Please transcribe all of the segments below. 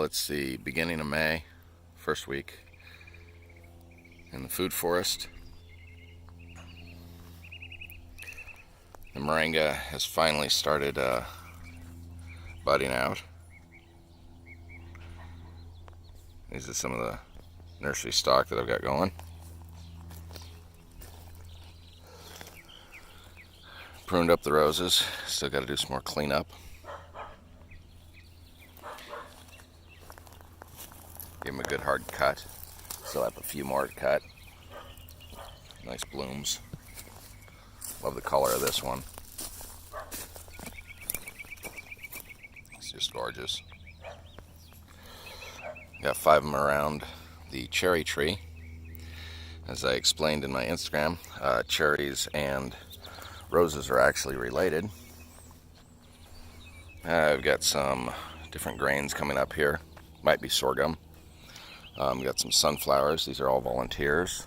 it's the beginning of May, first week in the food forest. The moringa has finally started budding out. These are some of the nursery stock that I've got going. Pruned up the roses, still got to do some more cleanup. Give them a good hard cut. Still have a few more to cut. Nice blooms. Love the color of this one. It's just gorgeous. Got 5 of them around the cherry tree. As I explained in my Instagram, cherries and roses are actually related. I've got some different grains coming up here. Might be sorghum. Got some sunflowers. These are all volunteers.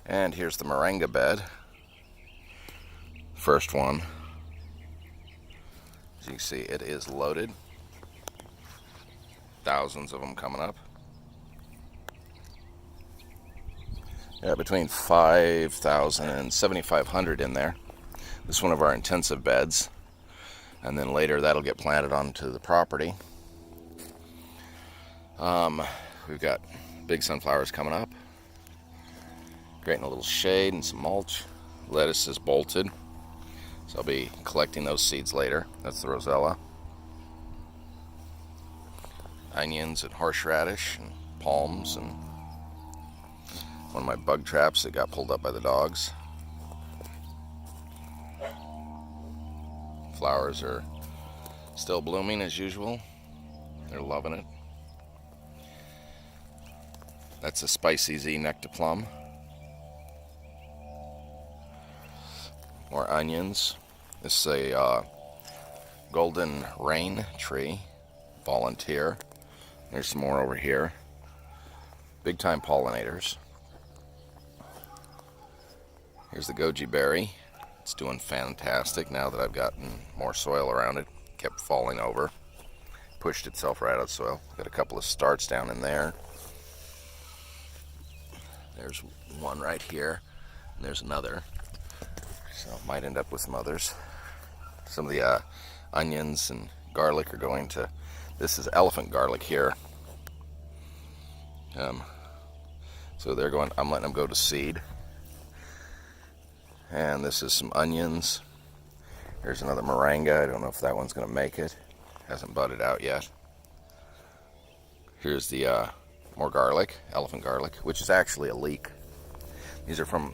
And here's the moringa bed. First one. As you can see, it is loaded. Thousands of them coming up. Yeah, between 5,000 and 7,500 in there. This is one of our intensive beds. And then later that'll get planted onto the property. We've got big sunflowers coming up. Creating a little shade and some mulch. Lettuce is bolted. So I'll be collecting those seeds later. That's the rosella. Onions and horseradish and palms and one of my bug traps that got pulled up by the dogs. Flowers are still blooming as usual. They're loving it. That's a Spicy Z Nectaplum. More onions. This is a golden rain tree. Volunteer. There's some more over here. Big time pollinators. Here's the goji berry. It's doing fantastic now that I've gotten more soil around it. Kept falling over. Pushed itself right out of the soil. Got a couple of starts down in there. There's one right here. And there's another. So might end up with some others. Some of the onions and garlic are going to... This is elephant garlic here. So they're going... I'm letting them go to seed. And this is some onions. Here's another moringa. I don't know if that one's going to make it. Hasn't budded out yet. Here's the more garlic, elephant garlic, which is actually a leek. These are from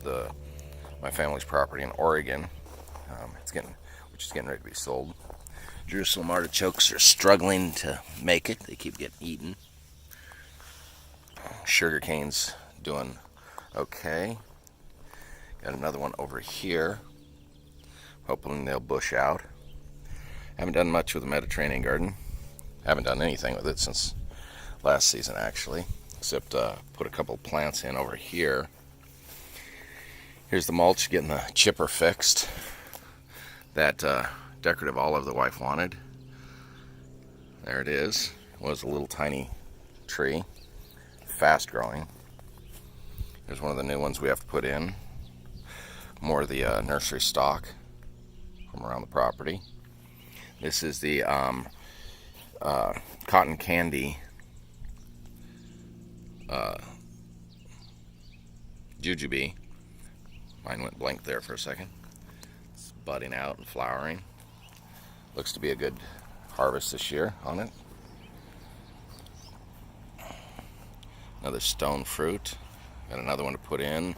my family's property in Oregon. Which is getting ready to be sold. Jerusalem artichokes are struggling to make it. They keep getting eaten. Sugar cane's doing okay. Got another one over here. Hoping they'll bush out. Haven't done much with the Mediterranean garden. Haven't done anything with it since last season, actually. Except put a couple plants in over here. Here's the mulch, getting the chipper fixed. That decorative olive the wife wanted. There it is. It was a little tiny tree. Fast growing. There's one of the new ones we have to put in. More of the nursery stock from around the property. This is the cotton candy jujube. Mine went blank there for a second. It's budding out and flowering. Looks to be a good harvest this year on it. Another stone fruit. Got another one to put in.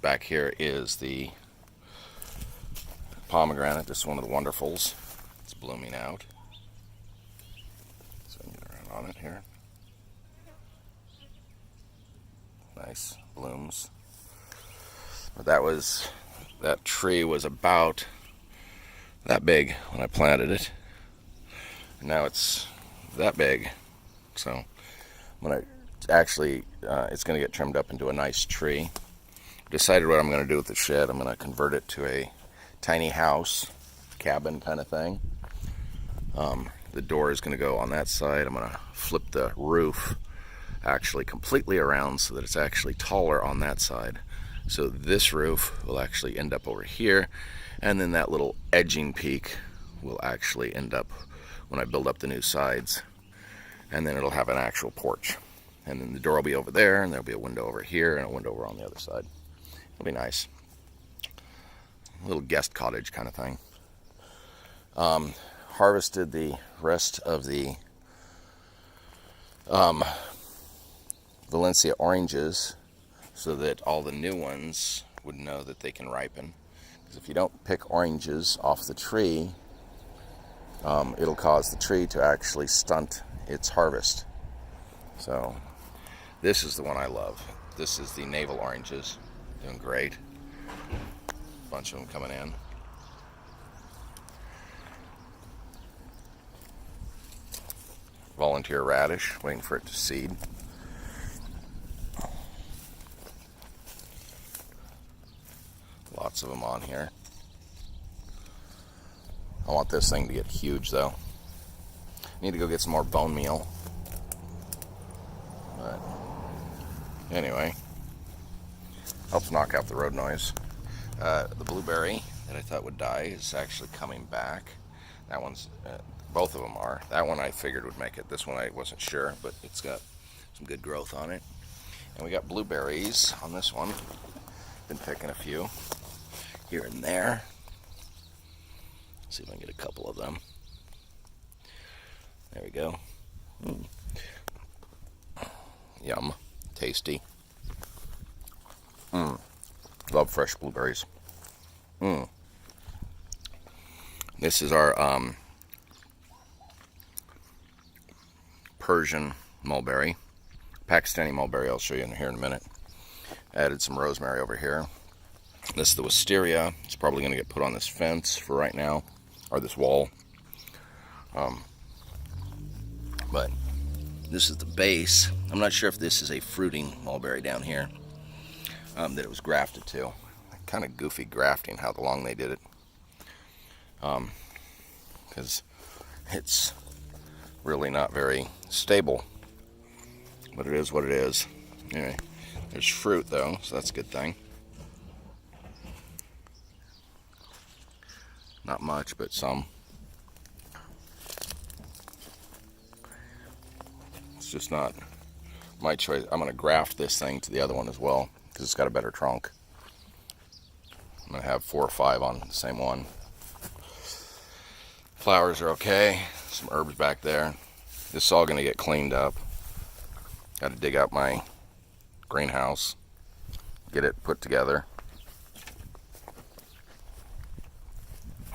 Back here is the pomegranate. This is one of the wonderfuls. It's blooming out. So I can get around on it here. Nice blooms. But that tree was about that big when I planted it. And now it's that big. So when I actually, it's going to get trimmed up into a nice tree. Decided what I'm going to do with the shed. I'm going to convert it to a tiny house, cabin kind of thing. the door is going to go on that side. I'm going to flip the roof actually completely around so that it's actually taller on that side. So this roof will actually end up over here, and then that little edging peak will actually end up when I build up the new sides, and then it'll have an actual porch. And then the door will be over there, and there'll be a window over here and a window over on the other side. It'll be nice. A little guest cottage kind of thing. Harvested the rest of the Valencia oranges so that all the new ones would know that they can ripen. Because if you don't pick oranges off the tree, it'll cause the tree to actually stunt its harvest. So this is the one I love. This is the navel oranges. Doing great. Bunch of them coming in. Volunteer radish, waiting for it to seed. Lots of them on here. I want this thing to get huge though. Need to go get some more bone meal. But anyway, helps knock out the road noise. The blueberry that I thought would die is actually coming back. That one's, both of them are. That one I figured would make it. This one I wasn't sure, but it's got some good growth on it. And we got blueberries on this one. Been picking a few here and there. See if I can get a couple of them. There we go. Yum. Tasty. Love fresh blueberries. This is our Persian mulberry. Pakistani mulberry, I'll show you in here in a minute. Added some rosemary over here. This is the wisteria. It's probably going to get put on this fence for right now, or this wall. But this is the base. I'm not sure if this is a fruiting mulberry down here that it was grafted to. Kind of goofy grafting, how long they did it. Because it's really not very stable. But it is what it is. Anyway, there's fruit though, so that's a good thing. Not much, but some. It's just not my choice. I'm going to graft this thing to the other one as well, because it's got a better trunk. I'm going to have 4 or 5 on the same one. Flowers are okay. Some herbs back there. This is all going to get cleaned up. Got to dig out my greenhouse, get it put together.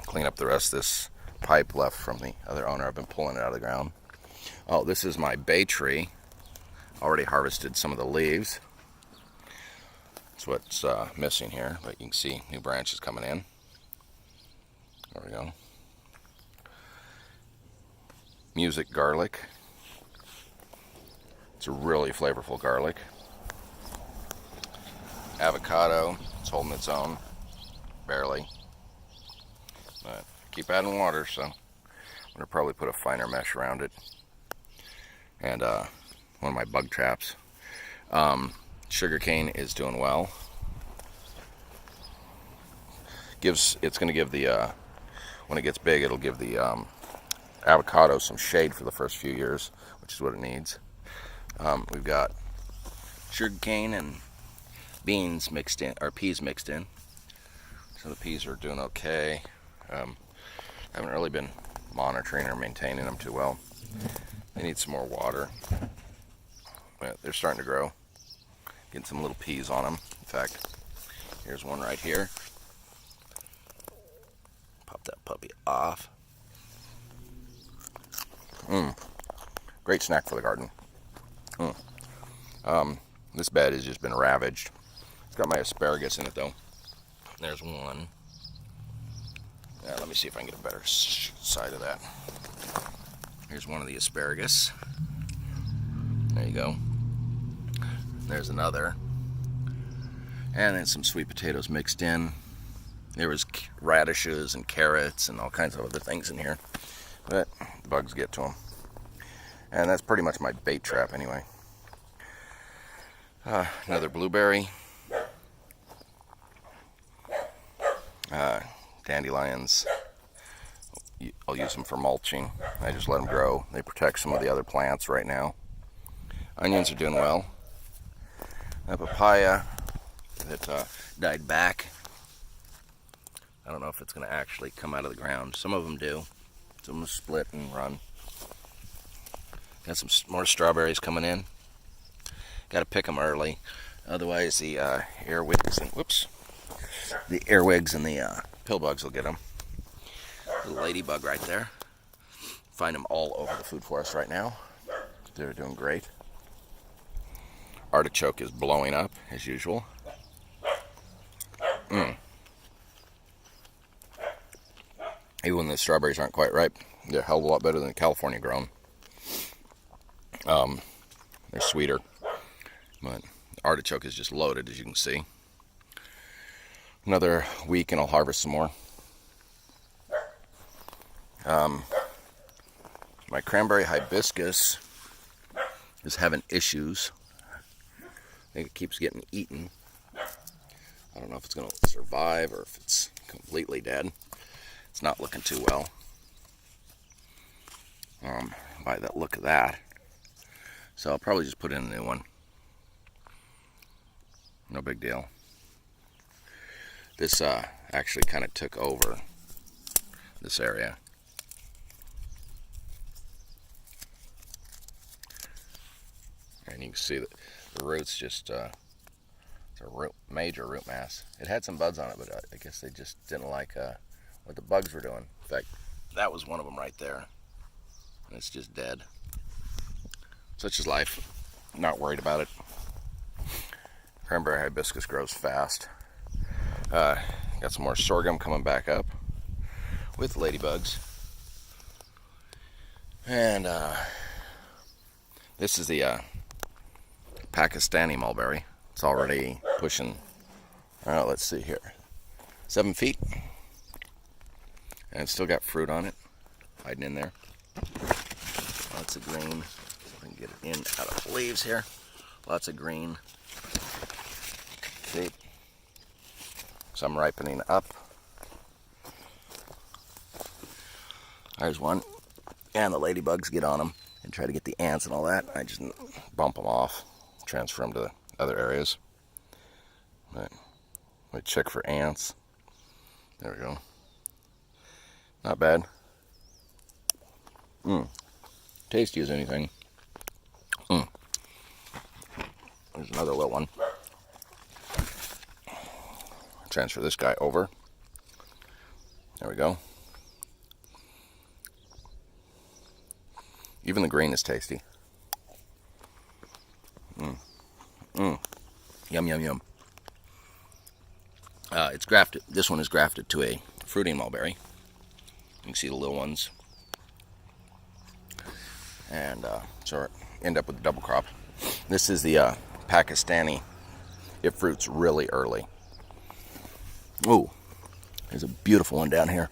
Clean up the rest of this pipe left from the other owner. I've been pulling it out of the ground. Oh, this is my bay tree. Already harvested some of the leaves. That's what's missing here, but you can see new branches coming in. There we go. Music garlic. It's a really flavorful garlic. Avocado. It's holding its own. Barely. But keep adding water, so I'm going to probably put a finer mesh around it. And one of my bug traps. Sugarcane is doing well. It's going to give the, when it gets big, it'll give the avocado some shade for the first few years, which is what it needs. We've got sugarcane and beans mixed in, or peas mixed in. So the peas are doing okay. Haven't really been monitoring or maintaining them too well. They need some more water. But they're starting to grow. Getting some little peas on them. In fact, here's one right here. Pop that puppy off. Great snack for the garden. This bed has just been ravaged. It's got my asparagus in it though. There's one. Let me see if I can get a better side of that. Here's one of the asparagus. There you go. There's another. And then some sweet potatoes mixed in. There was radishes and carrots and all kinds of other things in here. but the bugs get to them. And that's pretty much my bait trap anyway. Another blueberry. Dandelions. I'll use them for mulching. I just let them grow. They protect some of the other plants right now. Onions are doing well. A papaya that died back. I don't know if it's going to actually come out of the ground. Some of them do. Some of them split and run. Got some more strawberries coming in. Got to pick them early. Otherwise the earwigs and the pillbugs will get them. Little ladybug right there. Find them all over the food forest right now. They're doing great. Artichoke is blowing up as usual. Even when the strawberries aren't quite ripe, they're a hell of a lot better than California grown. They're sweeter, but artichoke is just loaded, as you can see. Another week and I'll harvest some more. My cranberry hibiscus is having issues. I think it keeps getting eaten. I don't know if it's going to survive or if it's completely dead. It's not looking too well. By the look of that. So I'll probably just put in a new one. No big deal. This actually kind of took over this area. And you can see that the roots just, it's a major root mass. It had some buds on it, but I guess they just didn't like what the bugs were doing. In fact, that was one of them right there. And it's just dead. Such is life. Not worried about it. Cranberry hibiscus grows fast. Got some more sorghum coming back up with ladybugs. And this is the Pakistani mulberry. It's already pushing, let's see here, 7 feet. And it's still got fruit on it, hiding in there. Lots of green. So I can get it in out of the leaves here. Lots of green. See? Some ripening up. There's one. And the ladybugs get on them and try to get the ants and all that. I just bump them off, transfer them to other areas. But we check for ants. There we go. Not bad. Tasty as anything. There's another little one. Transfer this guy over. There we go. Even the green is tasty. Yum, yum, yum. It's grafted. This one is grafted to a fruiting mulberry. You can see the little ones. And so end up with a double crop. This is the Pakistani. It fruits really early. Ooh, there's a beautiful one down here.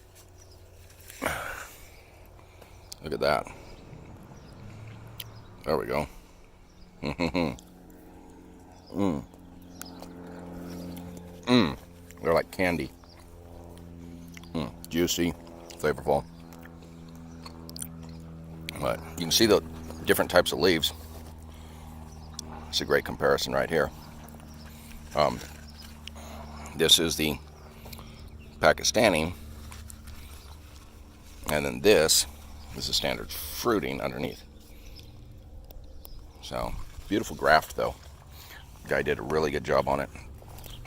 Look at that. There we go. They're like candy. Juicy, flavorful. But you can see the different types of leaves. It's a great comparison right here. This is the Pakistani, and then this is the standard fruiting underneath. So, beautiful graft though. The guy did a really good job on it.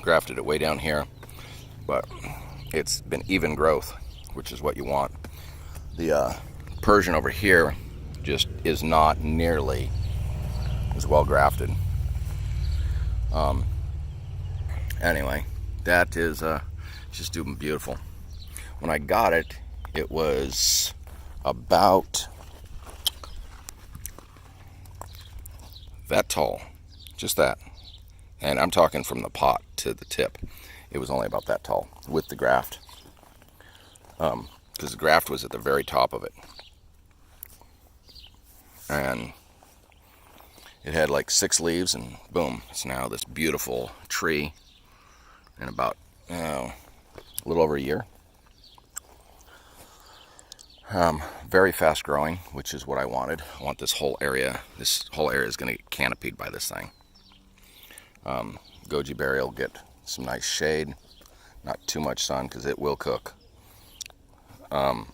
Grafted it way down here, but it's been even growth, which is what you want. The Persian over here just is not nearly as well grafted. Anyway, that is just doing beautiful. When I got it, it was about that tall, just that. And I'm talking from the pot to the tip. It was only about that tall with the graft. Because the graft was at the very top of it. and it had like 6 leaves, and boom, it's now this beautiful tree in about a little over a year. Very fast growing, which is what I wanted. I want this whole area is going to get canopied by this thing. Goji berry will get some nice shade, not too much sun because it will cook. Bell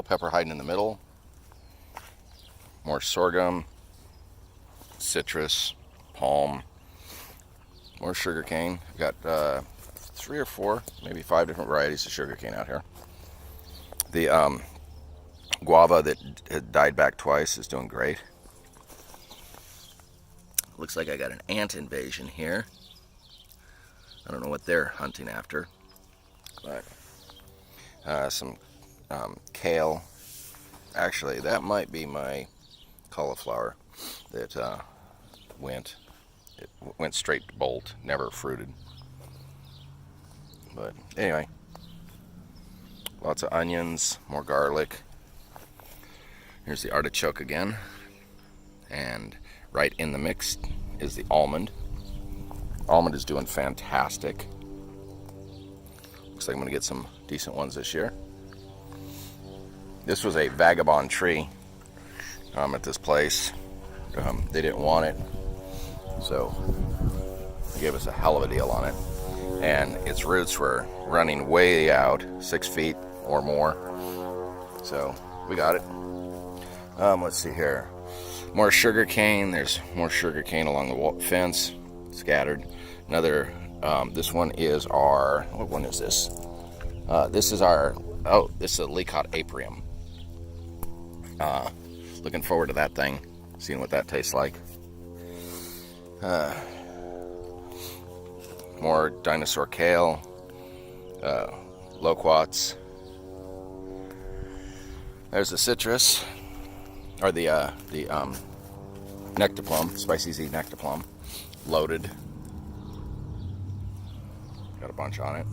pepper hiding in the middle, more sorghum, citrus, palm, more sugarcane. I've got 3 or 4, maybe 5 different varieties of sugarcane out here. The guava that had died back twice is doing great. Looks like I got an ant invasion here. I don't know what they're hunting after, but some kale. Actually, that might be my cauliflower that went straight to bolt, never fruited. But anyway, lots of onions, more garlic. Here's the artichoke again, and right in the mix is the almond. Almond is doing fantastic. Looks like I'm gonna get some decent ones this year. This was a vagabond tree at this place. They didn't want it, so they gave us a hell of a deal on it. And its roots were running way out, 6 feet or more. So we got it. Let's see here. More sugar cane. There's more sugar cane along the fence, scattered. Another. This one is our. What one is this? This is our. Oh, this is a Licot apium. Looking forward to that thing, seeing what that tastes like. More dinosaur kale, loquats. There's the citrus, or the nectarplum, Spicy Z nectarplum, loaded. Got a bunch on it.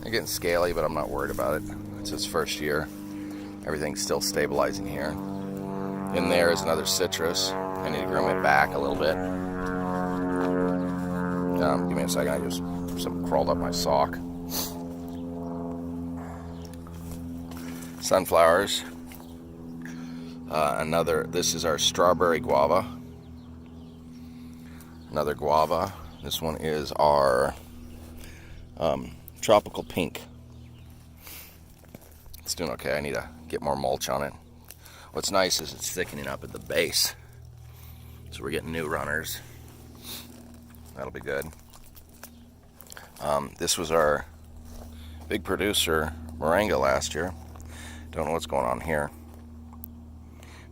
They're getting scaly, but I'm not worried about it. It's its first year. Everything's still stabilizing here. In there is another citrus. I need to groom it back a little bit. Give me a second, I just something crawled up my sock. Sunflowers. This is our strawberry guava. Another guava. This one is our tropical pink. It's doing okay. I need to get more mulch on it. What's nice is it's thickening up at the base. So we're getting new runners. That'll be good. This was our big producer, moringa, last year. Don't know what's going on here.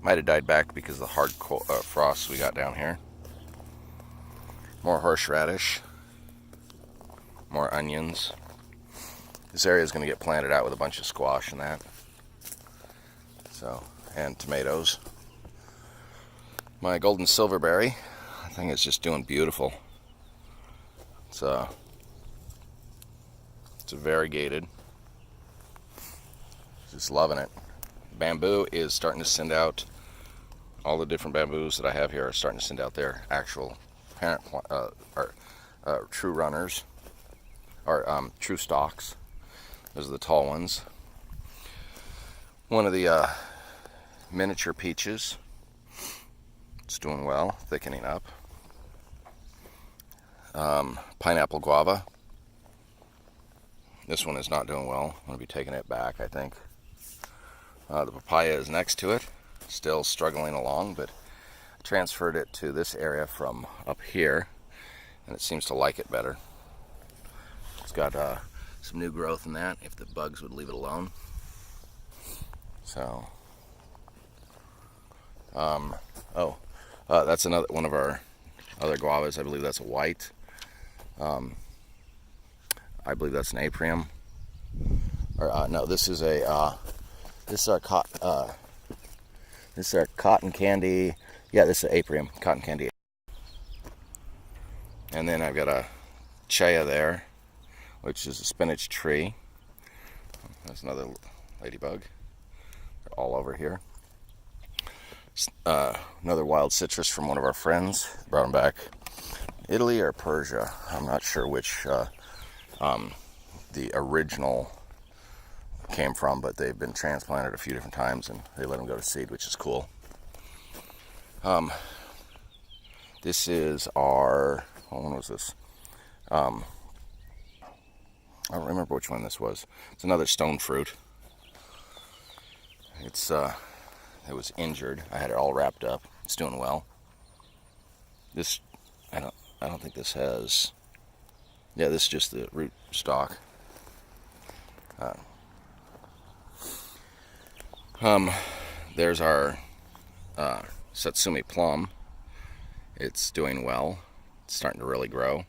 Might have died back because of the hard frosts we got down here. More horseradish. More onions. This area is going to get planted out with a bunch of squash and that. So, and tomatoes. My golden silverberry, I think it's just doing beautiful. It's variegated. Just loving it. Bamboo is starting to send out. All the different bamboos that I have here are starting to send out their actual parent, true runners, or true stalks. Those are the tall ones. One of the miniature peaches. It's doing well, thickening up. Pineapple guava. This one is not doing well. I'm going to be taking it back, I think. The papaya is next to it. Still struggling along, but I transferred it to this area from up here, and it seems to like it better. It's got some new growth in that, if the bugs would leave it alone. So, that's another one of our other guavas. I believe that's a white. I believe that's an apium. Or no, this is a this is our cotton candy. Yeah, this is an apium, cotton candy. And then I've got a chaya there, which is a spinach tree. There's another ladybug. They're all over here. Another wild citrus from one of our friends. Brought them back. Italy or Persia. I'm not sure which the original came from, but they've been transplanted a few different times and they let them go to seed, which is cool. This is our, when was this? I don't remember which one this was. It's another stone fruit. It was injured. I had it all wrapped up. It's doing well. This, I don't think this has, yeah, this is just the root stock. There's our Satsumi plum. It's doing well. It's starting to really grow.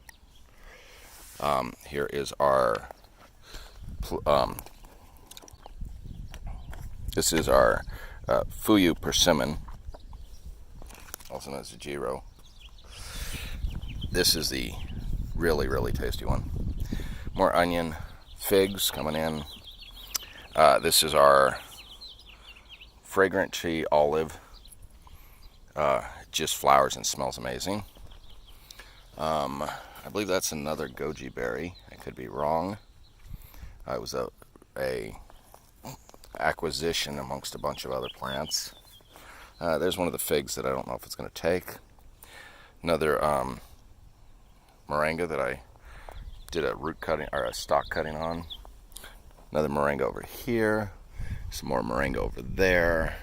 Here is our this is our Fuyu persimmon, also known as the Jiro. This is the really, really tasty one. More onion, figs coming in. This is our fragrant tree olive. Just flowers and smells amazing. I believe that's another goji berry. I could be wrong. It was a acquisition amongst a bunch of other plants. There's one of the figs that I don't know if it's going to take. Another moringa that I did a root cutting or a stalk cutting on. Another moringa over here. Some more moringa over there.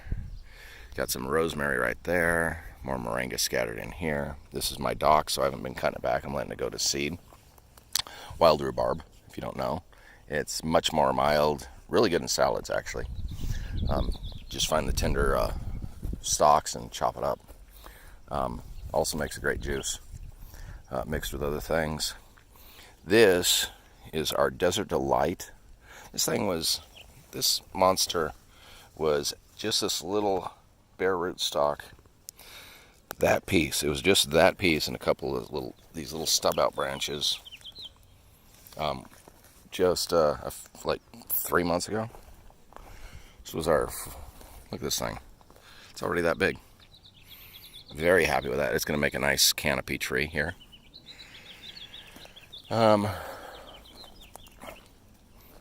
Got some rosemary right there. More moringa scattered in here. This is my dock, so I haven't been cutting it back. I'm letting it go to seed. Wild rhubarb, if you don't know. It's much more mild. Really good in salads, actually. Just find the tender stalks and chop it up. Also makes a great juice, mixed with other things. This is our Desert Delight. This monster was just this little bare root stalk. That piece, it was just that piece and a couple of these little stub out branches. Just like 3 months ago. This was our, look at this thing. It's already that big. Very happy with that. It's going to make a nice canopy tree here.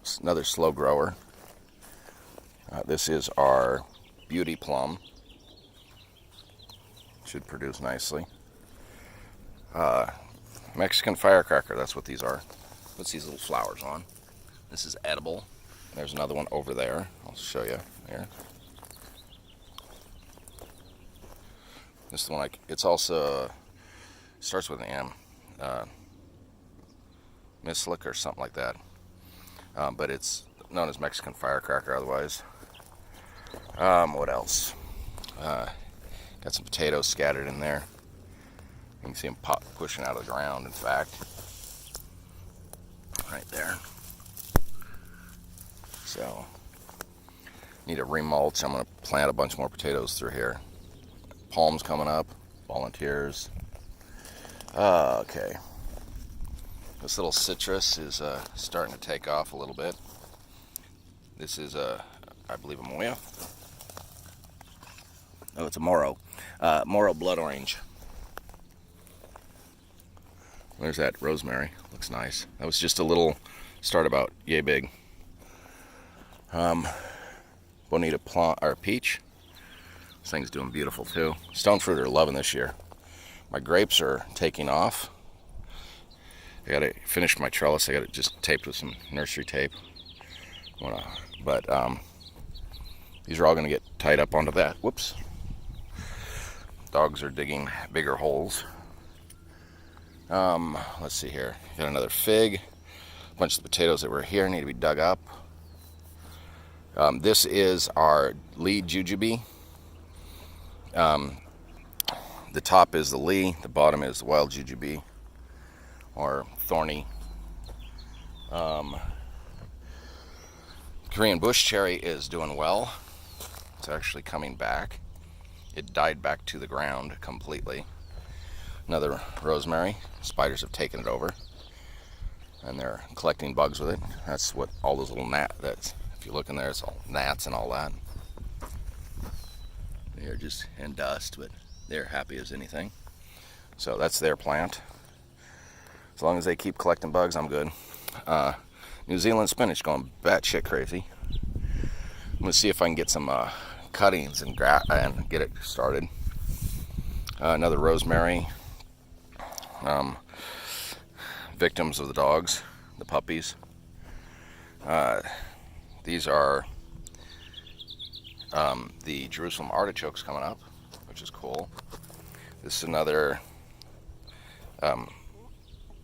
It's another slow grower. This is our beauty plum. Should produce nicely. Mexican firecracker, that's what these are. Puts these little flowers on. This is edible. There's another one over there. I'll show you here. This is the one it's also starts with an M. Mislick or something like that. But it's known as Mexican firecracker otherwise. What else? Got some potatoes scattered in there. You can see them pushing out of the ground, in fact. Right there. So, need to remulch. I'm going to plant a bunch more potatoes through here. Palms coming up. Volunteers. Okay. This little citrus is starting to take off a little bit. This is, I believe, a Moya. Oh, it's a Moro. Moro blood orange. There's that rosemary. Looks nice. That was just a little start about yay big. Bonita or peach. This thing's doing beautiful too. Stone fruit are loving this year. My grapes are taking off. I got to finish my trellis. I got it just taped with some nursery tape. But these are all going to get tied up onto that. Whoops. Dogs are digging bigger holes. Let's see here. Got another fig. A bunch of the potatoes that were here need to be dug up. This is our Lee jujube. The top is the Lee, the bottom is the wild jujube, or thorny. Korean bush cherry is doing well. It's actually coming back. It died back to the ground completely. Another rosemary. Spiders have taken it over, and they're collecting bugs with it. That's what all those little If you look in there, it's all gnats and all that. They're just in dust, but they're happy as anything. So that's their plant. As long as they keep collecting bugs, I'm good. New Zealand spinach going batshit crazy. I'm gonna see if I can get some cuttings and get it started. Another rosemary. Victims of the dogs, the puppies. These are the Jerusalem artichokes coming up, which is cool. This is another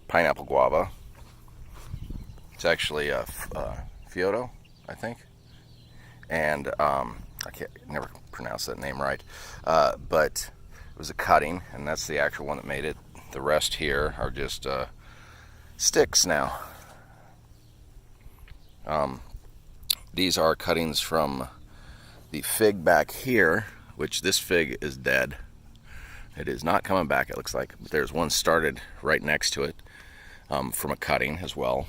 pineapple guava. It's actually a Fiota, I think. And I can't never pronounce that name right. But it was a cutting, and that's the actual one that made it. The rest here are just sticks now. These are cuttings from the fig back here, which this fig is dead. It is not coming back, it looks like. But there's one started right next to it from a cutting as well.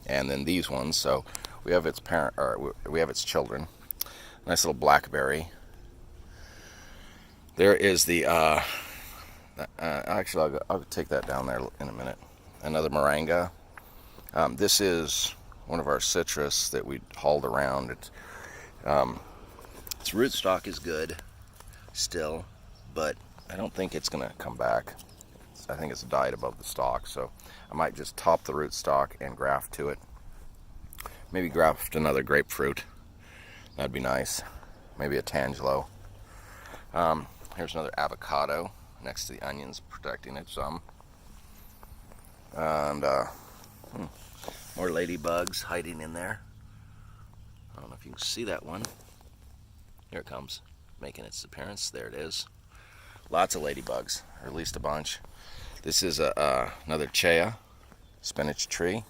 And then these ones, so we have its parent, or we have its children. Nice little blackberry. There is the actually I'll take that down there in a minute. Another moringa. This is one of our citrus that we hauled around. Its rootstock is good still, but I don't think it's gonna come back. I think it's died above the stalk, so I might just top the rootstock and graft to it. Maybe graft another grapefruit. That'd be nice. Maybe a tangelo. Here's another avocado next to the onions, protecting it some. And more ladybugs hiding in there. I don't know if you can see that one. Here it comes, making its appearance. There it is. Lots of ladybugs, or at least a bunch. This is another chea, spinach tree.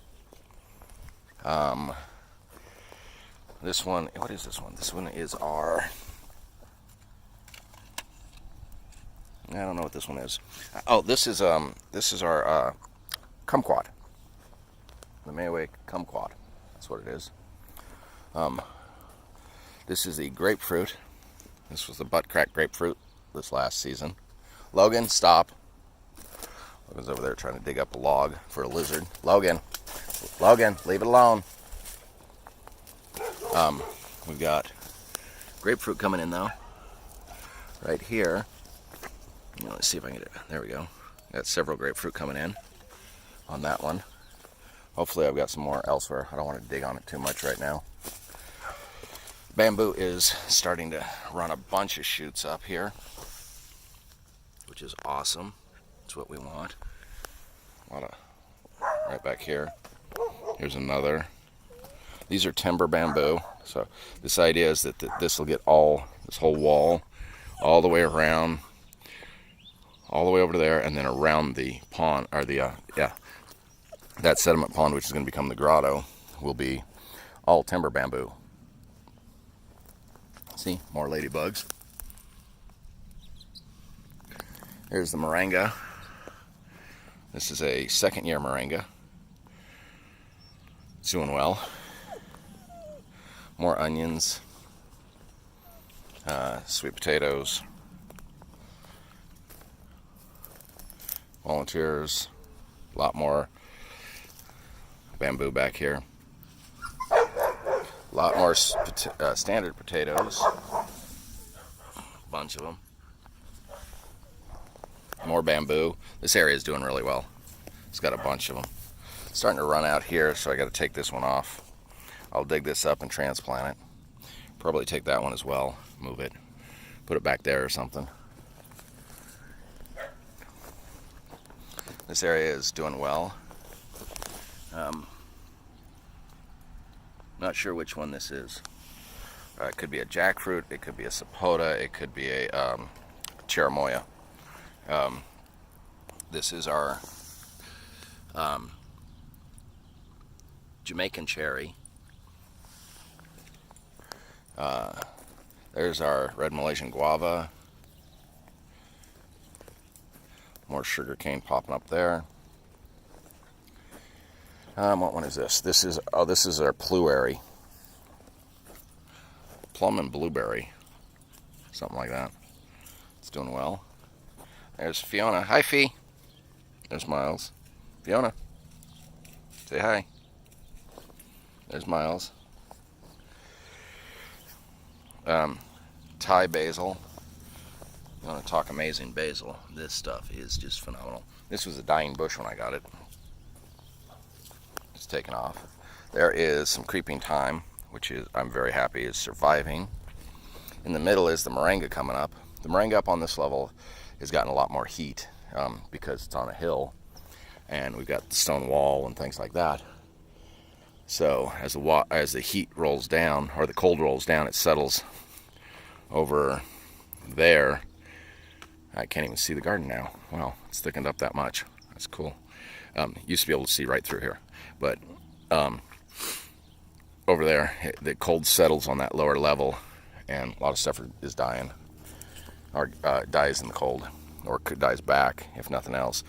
This one, what is this one? This one is our, I don't know what this one is. Oh, this is our kumquat. The Mayway kumquat. That's what it is. This is the grapefruit. This was the butt crack grapefruit this last season. Logan, stop. Logan's over there trying to dig up a log for a lizard. Logan, leave it alone. We've got grapefruit coming in though. Right here. Let's see if I can get it. There we go. Got several grapefruit coming in on that one. Hopefully I've got some more elsewhere. I don't want to dig on it too much right now. Bamboo is starting to run a bunch of shoots up here, which is awesome. That's what we want. A lot of right back here. Here's another. These are timber bamboo. So this idea is that this will get this whole wall all the way around, all the way over to there, and then around the pond, or that sediment pond, which is going to become the grotto, will be all timber bamboo. See, more ladybugs. Here's the moringa. This is a second-year moringa. It's doing well. More onions, sweet potatoes, volunteers, a lot more bamboo back here. A lot more standard potatoes, a bunch of them. More bamboo. This area is doing really well. It's got a bunch of them. It's starting to run out here, so I got to take this one off. I'll dig this up and transplant it. Probably take that one as well, move it, put it back there or something. This area is doing well. Not sure which one this is. It could be a jackfruit, it could be a sapota, it could be a cherimoya. This is our Jamaican cherry. There's our red Malaysian guava. More sugar cane popping up there. What one is this? This is our pluery. plum and blueberry, something like that. It's doing well. There's Fiona. Hi, Fee. There's Miles. Fiona, say hi. There's Miles. Thai basil. You want to talk amazing basil? This stuff is just phenomenal. This was a dying bush when I got it. It's taken off. There is some creeping thyme, which is, I'm very happy, is surviving. In the middle is the moringa coming up. The moringa up on this level has gotten a lot more heat because it's on a hill, and we've got the stone wall and things like that. So as the heat rolls down, or the cold rolls down, it settles over there. I can't even see the garden now. Wow, it's thickened up that much. That's cool. Used to be able to see right through here, but over there, the cold settles on that lower level, and a lot of stuff is dying, or dies in the cold, or dies back, if nothing else.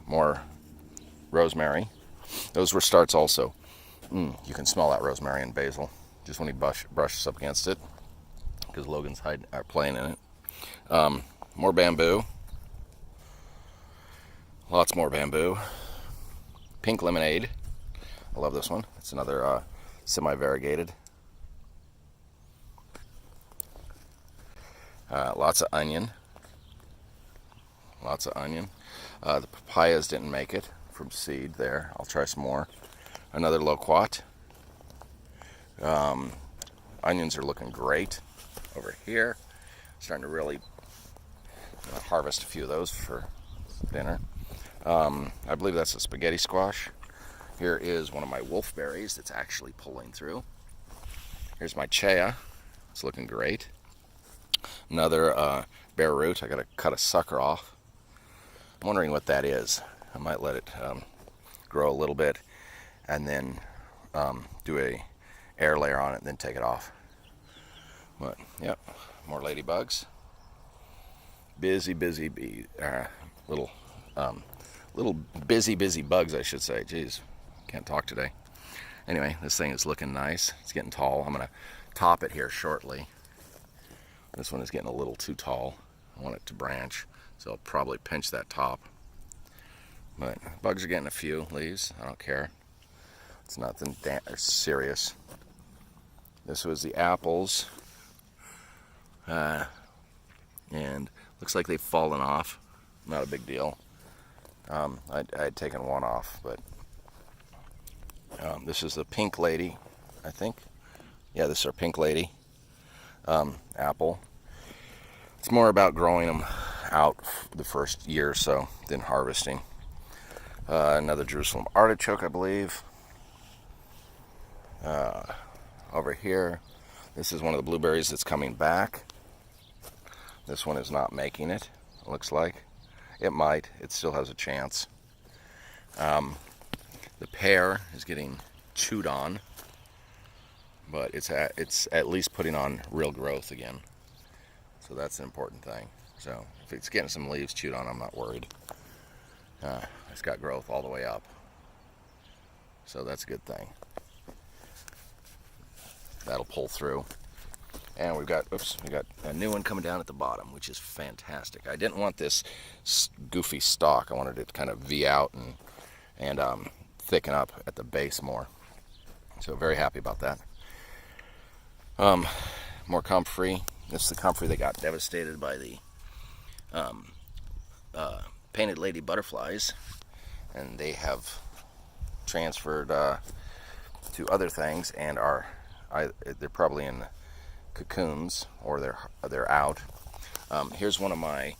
More rosemary. Those were starts also. You can smell that rosemary and basil just when he brushes up against it, because Logan's playing in it. More bamboo. Lots more bamboo. Pink lemonade. I love this one. It's another semi-variegated. Lots of onion. Lots of onion. The papayas didn't make it from seed there. I'll try some more. Another loquat. Onions are looking great over here. Starting to really harvest a few of those for dinner. I believe that's a spaghetti squash. Here is one of my wolfberries that's actually pulling through. Here's my chaya. It's looking great. Another bare root. I got to cut a sucker off. I'm wondering what that is. I might let it grow a little bit and then do a air layer on it and then take it off. But yep, more ladybugs. Busy bee, little busy bugs, I should say. Jeez, can't talk today. Anyway, this thing is looking nice. It's getting tall. I'm gonna top it here shortly. This one is getting a little too tall. I want it to branch, so I'll probably pinch that top. But bugs are getting a few leaves. I don't care. It's nothing serious. This was the apples, and looks like they've fallen off. Not a big deal. I'd taken one off, but this is the pink lady, I think. Yeah, this is our pink lady apple. It's more about growing them out the first year or so than harvesting. Another Jerusalem artichoke, I believe. Over here, this is one of the blueberries that's coming back. This one is not making it, it looks like. It might. It still has a chance. The pear is getting chewed on, but it's at least putting on real growth again. So that's an important thing. So if it's getting some leaves chewed on, I'm not worried. It's got growth all the way up. So that's a good thing. That'll pull through. And we got a new one coming down at the bottom, which is fantastic. I didn't want this goofy stalk. I wanted it to kind of V out and thicken up at the base more. So very happy about that. More comfrey. This is the comfrey that got devastated by the painted lady butterflies, and they have transferred to other things and they're probably in cocoons, or they're out. Here's one of my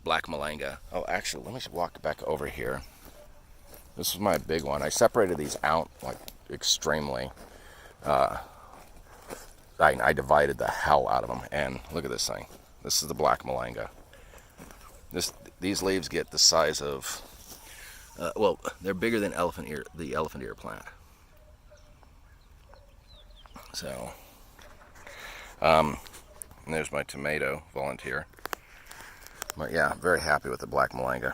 black malanga. Oh, actually, let me walk back over here. This is my big one. I separated these out like extremely. I divided the hell out of them, and look at this thing. This is the black malanga. These leaves get the size of, well, they're bigger than the elephant ear plant. So, and there's my tomato volunteer. But yeah, very happy with the black malanga.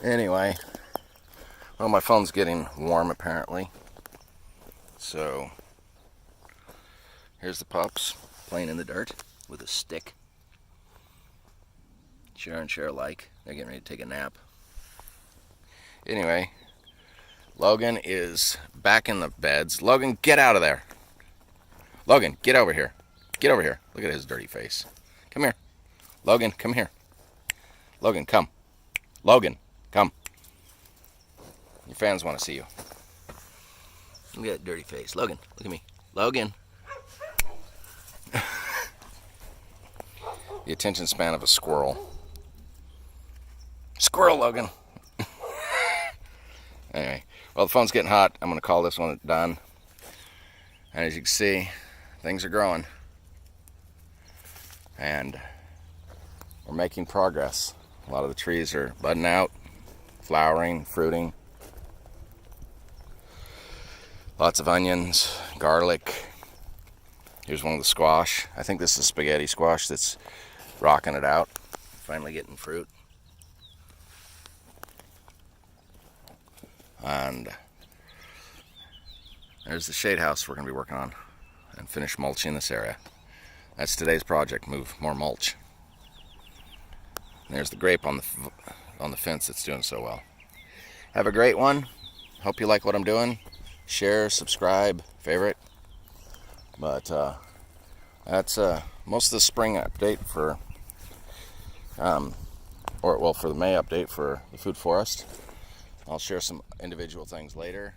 Anyway, well, my phone's getting warm apparently. So, Here's the pups playing in the dirt with a stick. Share and share alike. They're getting ready to take a nap. Anyway, Logan is back in the beds. Logan, get out of there. Logan, get over here. Get over here. Look at his dirty face. Come here. Logan, come here. Logan, come. Logan, come. Your fans want to see you. Look at that dirty face. Logan, look at me. Logan. The attention span of a squirrel. Squirrel, Logan. Anyway, well, the phone's getting hot. I'm going to call this one done. And as you can see, things are growing. And we're making progress. A lot of the trees are budding out, flowering, fruiting. Lots of onions, garlic. Here's one of the squash. I think this is spaghetti squash that's rocking it out. Finally getting fruit. And there's the shade house we're going to be working on and finish mulching this area. That's today's project, move more mulch. And there's the grape on the fence that's doing so well. Have a great one. Hope you like what I'm doing. Share, subscribe, favorite. But that's most of the spring update for for the May update for the food forest. I'll share some individual things later.